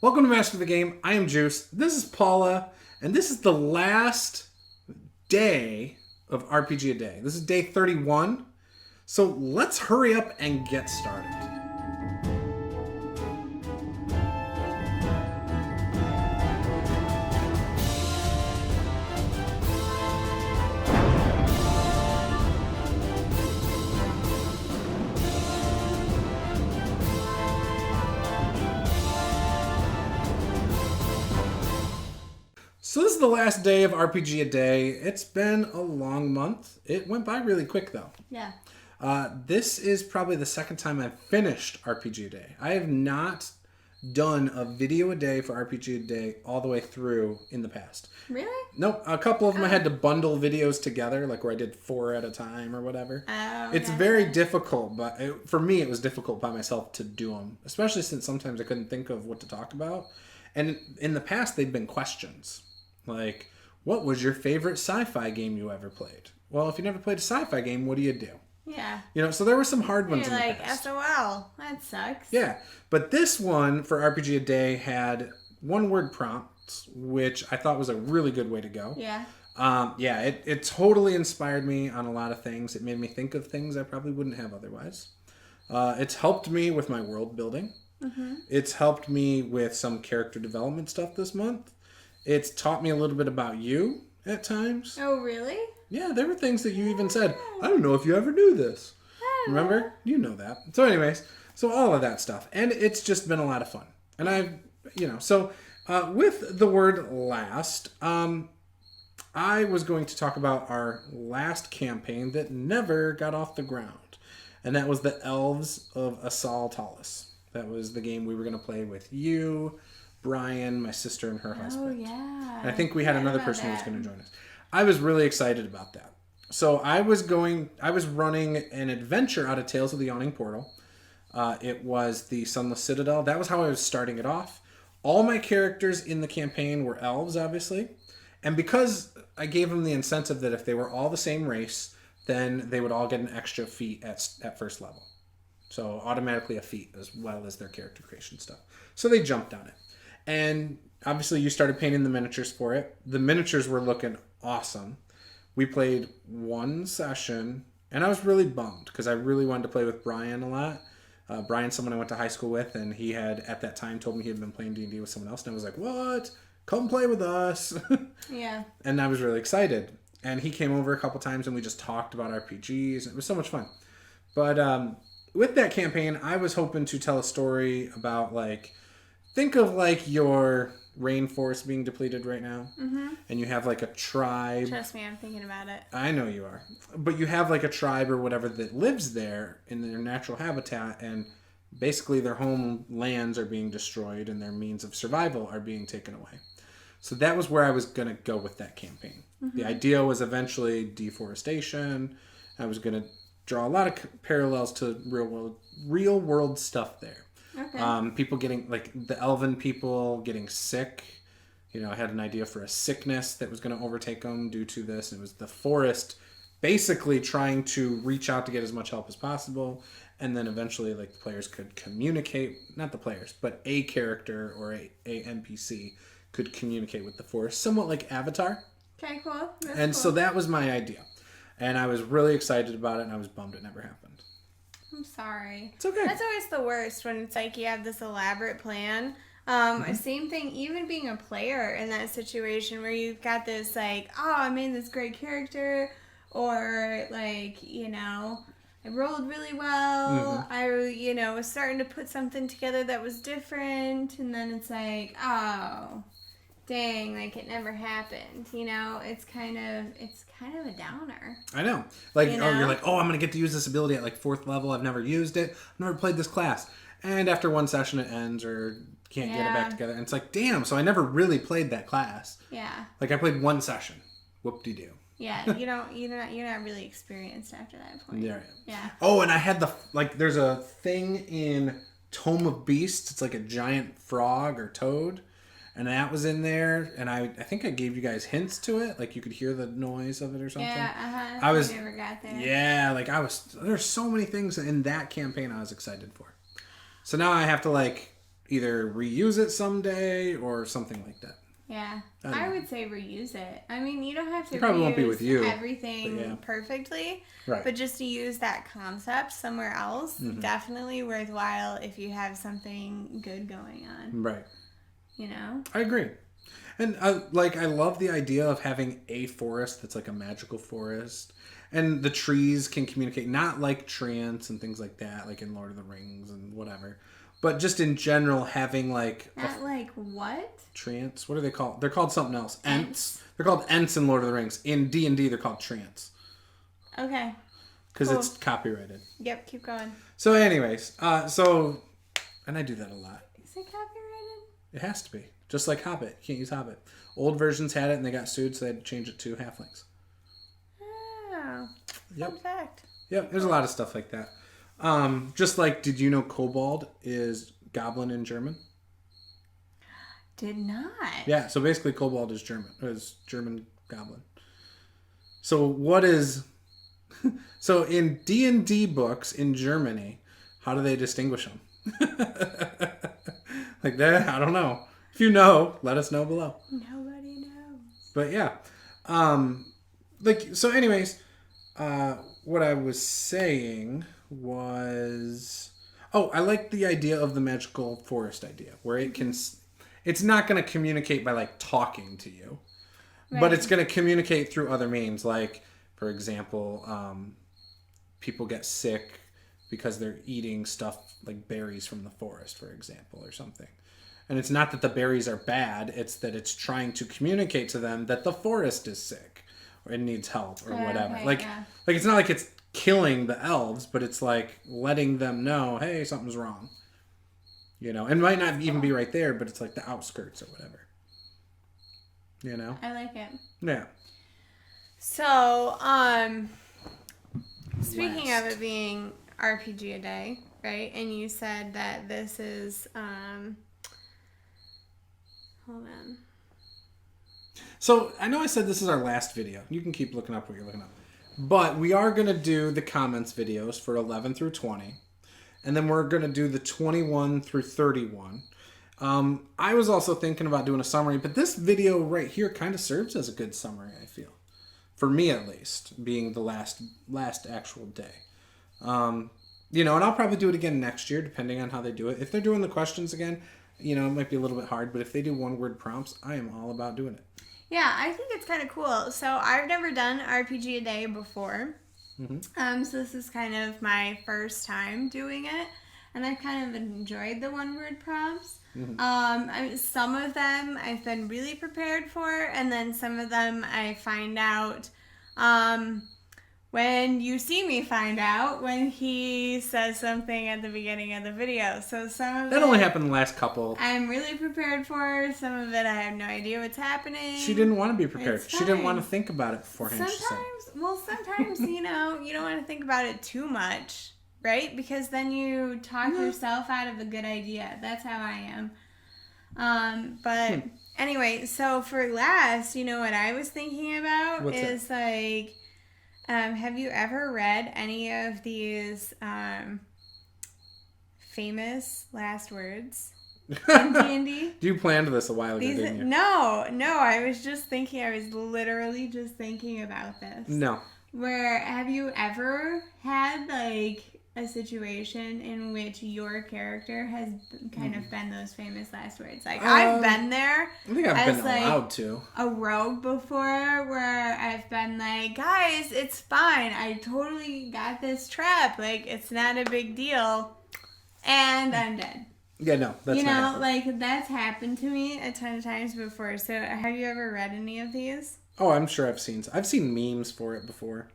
Welcome to Master the Game. I am Juice. This is Paula, and this is the last day of RPG a Day. This is day 31. So let's hurry up and get started. So this is the last day of RPG a Day. It's been a long month. It went by really quick though. Yeah. This is probably the second time I've finished RPG a Day. I have not done a video a day for RPG a Day all the way through in the past. Really? Nope. A couple of them I had to bundle videos together, like where I did 4 at a time or whatever. Oh, It's very difficult, but for me it was difficult by myself to do them, especially since sometimes I couldn't think of what to talk about. And in the past they'd been questions. Like, what was your favorite sci-fi game you ever played? Well, if you never played a sci-fi game, what do you do? Yeah. You know, so there were some hard ones You're in the like, past. SOL. That sucks. Yeah, but this one for RPG a Day had one-word prompts, which I thought was a really good way to go. Yeah. It totally inspired me on a lot of things. It made me think of things I probably wouldn't have otherwise. It's helped me with my world building. Mm-hmm. It's helped me with some character development stuff this month. It's taught me a little bit about you at times. Oh, really? Yeah, there were things that you even said, I don't know if you ever knew this. Remember? You know that. So anyways, so all of that stuff. And it's just been a lot of fun. And with the word last, I was going to talk about our last campaign that never got off the ground. And that was the Elves of Asal Talis. That was the game we were going to play with you, Brian, my sister, and her husband. Oh, yeah. And I think we had another person who was going to join us. I was really excited about that. So I was running an adventure out of Tales of the Yawning Portal. It was the Sunless Citadel. That was how I was starting it off. All my characters in the campaign were elves, obviously. And because I gave them the incentive that if they were all the same race, then they would all get an extra feat at first level. So automatically a feat as well as their character creation stuff. So they jumped on it. And obviously you started painting the miniatures for it. The miniatures were looking awesome. We played one session, and I was really bummed because I really wanted to play with Brian a lot. Brian's someone I went to high school with, and he had, at that time, told me he had been playing D&D with someone else, and I was like, what? Come play with us. Yeah. And I was really excited. And he came over a couple times, and we just talked about RPGs. It was so much fun. But with that campaign, I was hoping to tell a story about, think of your rainforest being depleted right now. Mm-hmm. And you have a tribe. Trust me, I'm thinking about it. I know you are. But you have a tribe or whatever that lives there in their natural habitat, and basically their homelands are being destroyed and their means of survival are being taken away. So that was where I was going to go with that campaign. Mm-hmm. The idea was eventually deforestation. I was going to draw a lot of parallels to real world stuff there. Okay. People getting, the elven people getting sick. I had an idea for a sickness that was going to overtake them due to this. It was the forest basically trying to reach out to get as much help as possible. And then eventually, the players could communicate, not the players, but a character or a NPC could communicate with the forest, somewhat like Avatar. Okay, cool. So that was my idea. And I was really excited about it, and I was bummed it never happened. I'm sorry. It's okay. That's always the worst when it's you have this elaborate plan. Same thing, even being a player in that situation where you've got this I made this great character, or I rolled really well. Mm-hmm. I was starting to put something together that was different, and then it's oh, dang, it never happened. It's kind of a downer. I know. You're I'm going to get to use this ability at 4th level. I've never used it. I've never played this class. And after one session it ends or can't get it back together. And it's damn, so I never really played that class. Yeah. I played one session. Whoop-de-doo. Yeah, you're not really experienced after that point. Yeah. Oh, and I had there's a thing in Tome of Beasts. It's a giant frog or toad. And that was in there, and I think I gave you guys hints to it, you could hear the noise of it or something. Yeah, I never got there. Yeah, there's so many things in that campaign I was excited for. So now I have to either reuse it someday or something like that. Yeah, I don't I know. would say reuse it. I mean, you don't have to It probably reuse won't be with you, everything but yeah. perfectly, Right. but just to use that concept somewhere else, Mm-hmm. definitely worthwhile if you have something good going on, Right. you know? I agree. And I love the idea of having a forest that's like a magical forest. And the trees can communicate, not like treants and things like that, like in Lord of the Rings and whatever. But just in general, having like Not like what? treants. What are they called? They're called something else. Ents. Ents. They're called Ents in Lord of the Rings. In D&D, they're called treants. Okay. Because Cool. it's copyrighted. Yep, keep going. So anyways, and I do that a lot. Is it copyrighted? It has to be. Just like Hobbit. You can't use Hobbit. Old versions had it and they got sued, so they had to change it to halflings. Oh, Yep. fun fact. Yep, there's a lot of stuff like that. Just like, did you know kobold is goblin in German? Did not. Yeah, so basically kobold is German goblin. So what is... So in D&D books in Germany, how do they distinguish them? Like that, I don't know. If you know, let us know below. Nobody knows. But yeah. So anyways, what I was saying was... Oh, I like the idea of the magical forest idea, where it can... It's not going to communicate by, like, talking to you. But Right. it's going to communicate through other means. Like, for example, people get sick because they're eating stuff like berries from the forest, for example, or something. And it's not that the berries are bad. It's that it's trying to communicate to them that the forest is sick or it needs help or whatever. Okay, Like, yeah. like it's not like it's killing the elves, but it's like letting them know, hey, something's wrong. You know, it might not even be right there, but it's like the outskirts or whatever. You know? I like it. Yeah. So, speaking Last. of it being RPG a day, right? And you said that this is, hold on. So I know I said this is our last video. You can keep looking up what you're looking up. But we are going to do the comments videos for 11 through 20. And then we're going to do the 21 through 31. I was also thinking about doing a summary, but this video right here kind of serves as a good summary, I feel. For me, at least, being the last actual day. You know, and I'll probably do it again next year, depending on how they do it. If they're doing the questions again, you know, it might be a little bit hard, but if they do one-word prompts, I am all about doing it. Yeah, I think it's kind of cool. So I've never done RPG a day before. So this is kind of my first time doing it, and I've kind of enjoyed the one-word prompts. I mean, some of them I've been really prepared for, and then some of them I find out when you see me find out when he says something at the beginning of the video. So some of That it only happened the last couple. I'm really prepared for. Some of it I have no idea what's happening. She didn't want to be prepared. It's She didn't want to fine. think about it beforehand, she said. Sometimes, you know, you don't want to think about it too much, right? Because then you talk yourself out of a good idea. That's how I am. But anyway, so for last, you know what I was thinking about What's is like, have you ever read any of these famous last words in D&D? You planned this a while ago, didn't you? No, I was just thinking, I was literally just thinking about this. No. Where, have you ever had, like, a situation in which your character has kind of been those famous last words? Like, I've been there I think I've as, been like, allowed to. a rogue before where I've been like, guys, it's fine. I totally got this trap. Like, it's not a big deal. And I'm dead. Yeah, no, that's You not know, happening. like, that's happened to me a ton of times before. So, have you ever read any of these? Oh, I'm sure I've seen memes for it before.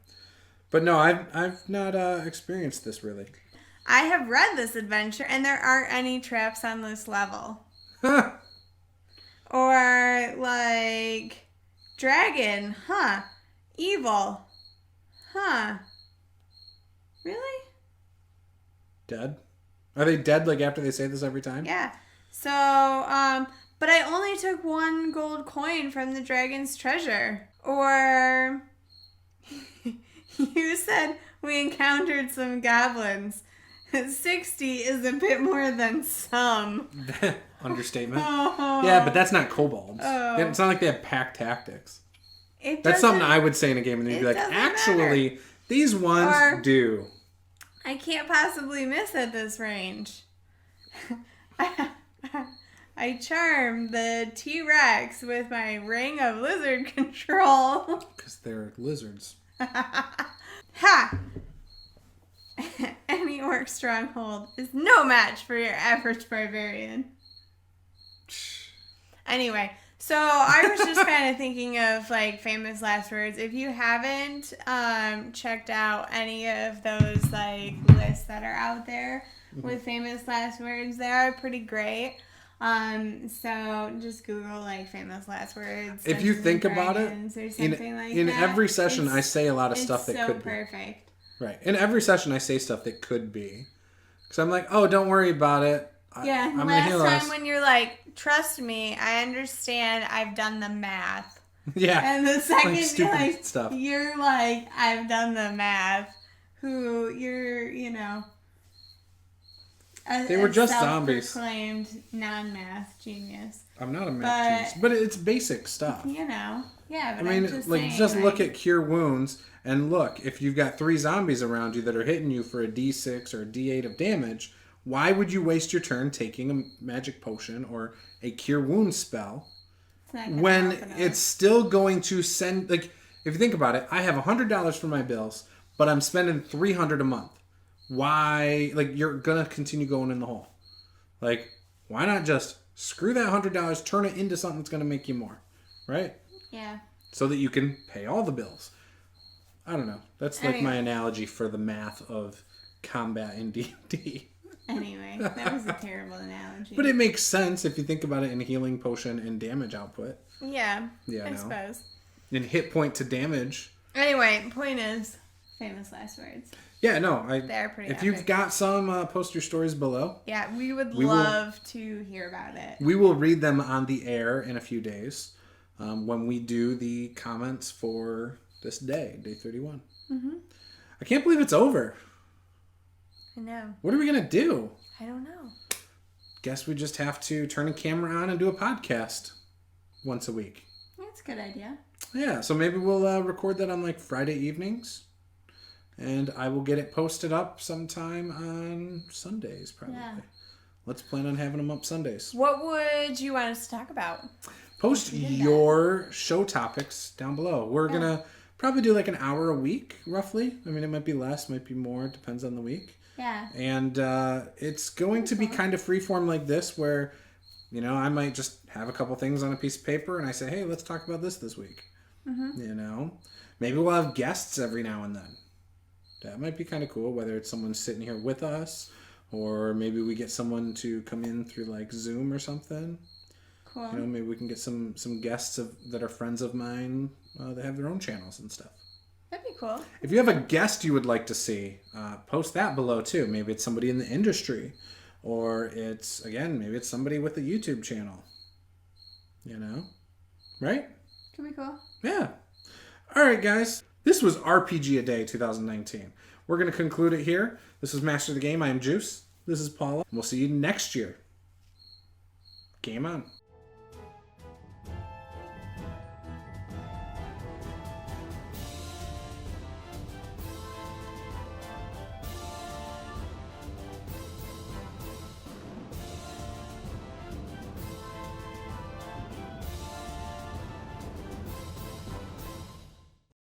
But no, I've not experienced this really. I have read this adventure, and there aren't any traps on this level. Or, like, dragon, huh? Evil, huh? Really? Dead? Are they dead like after they say this every time? Yeah. So, but I only took 1 gold coin from the dragon's treasure. Or, you said we encountered some goblins. 60 is a bit more than some. Understatement. Oh. Yeah, but that's not kobolds. Oh. It's not like they have pack tactics. It That's something doesn't- I would say in a game, and they'd it be like, doesn't actually, these ones Or- do. I can't possibly miss at this range. I charm the T-Rex with my ring of lizard control. Because they're lizards. Ha! Any orc stronghold is no match for your average barbarian. Anyway, so I was just kind of thinking of like famous last words. If you haven't checked out any of those like lists that are out there with famous last words, they are pretty great. So just Google like famous last words. If you Dungeons think and about it, Dragons or something like in that. every session, I It's- say a lot of it's stuff that so could be. perfect. Right. In every session, I say stuff that could be. Because I'm like, oh, don't worry about it. Yeah, I'm gonna last heal time us. when you're like, trust me, I understand, I've done the math. Yeah. And the second stupid like, stuff. you're like, I've done the math, who you're, you know, They were just zombies. self-proclaimed non-math genius. I'm not a math But- genius. But it's basic stuff. You know, yeah, I but mean, I'm just like, saying, just look like, at Cure Wounds and look, if you've got 3 zombies around you that are hitting you for a D6 or a D8 of damage, why would you waste your turn taking a magic potion or a Cure Wounds spell it's not gonna when help enough. it's still going to send, like, if you think about it, I have $100 for my bills, but I'm spending $300 a month. Why, like, you're gonna continue going in the hole. Like, why not just screw that $100, turn it into something that's gonna make you more, right? Yeah. So that you can pay all the bills. I don't know. That's like my Anyway. analogy for the math of combat in D&D. Anyway, that was a terrible analogy. But it makes sense if you think about it in healing potion and damage output. yeah, Yeah, I no. suppose. And hit point to damage. Anyway, point is, famous last words. Yeah, no. They're pretty If epic. you've got some, post your stories below. Yeah, we would We will- love to hear about it. We will read them on the air in a few days when we do the comments for this day 31. Mm-hmm. I can't believe it's over. I know. What are we going to do? I don't know. Guess we just have to turn a camera on and do a podcast once a week. That's a good idea. Yeah, so maybe we'll record that on like Friday evenings. And I will get it posted up sometime on Sundays, probably. Yeah. Let's plan on having them up Sundays. What would you want us to talk about? Post your show topics down below. We're going to probably do like an hour a week, roughly. I mean, it might be less, might be more. It depends on the week. Yeah. And it's going to be kind of freeform like this where, you know, I might just have a couple things on a piece of paper and I say, hey, let's talk about this week. Mm-hmm. You know, maybe we'll have guests every now and then. That might be kind of cool, whether it's someone sitting here with us or maybe we get someone to come in through like Zoom or something. Cool. You know, maybe we can get some guests that are friends of mine that have their own channels and stuff. That'd be cool. If you have a guest you would like to see, post that below too. Maybe it's somebody in the industry, or maybe it's somebody with a YouTube channel. You know, right? Could be cool. Yeah. All right, guys. This was RPG A Day 2019. We're going to conclude it here. This is Master of the Game. I am Juice. This is Paula. We'll see you next year. Game on.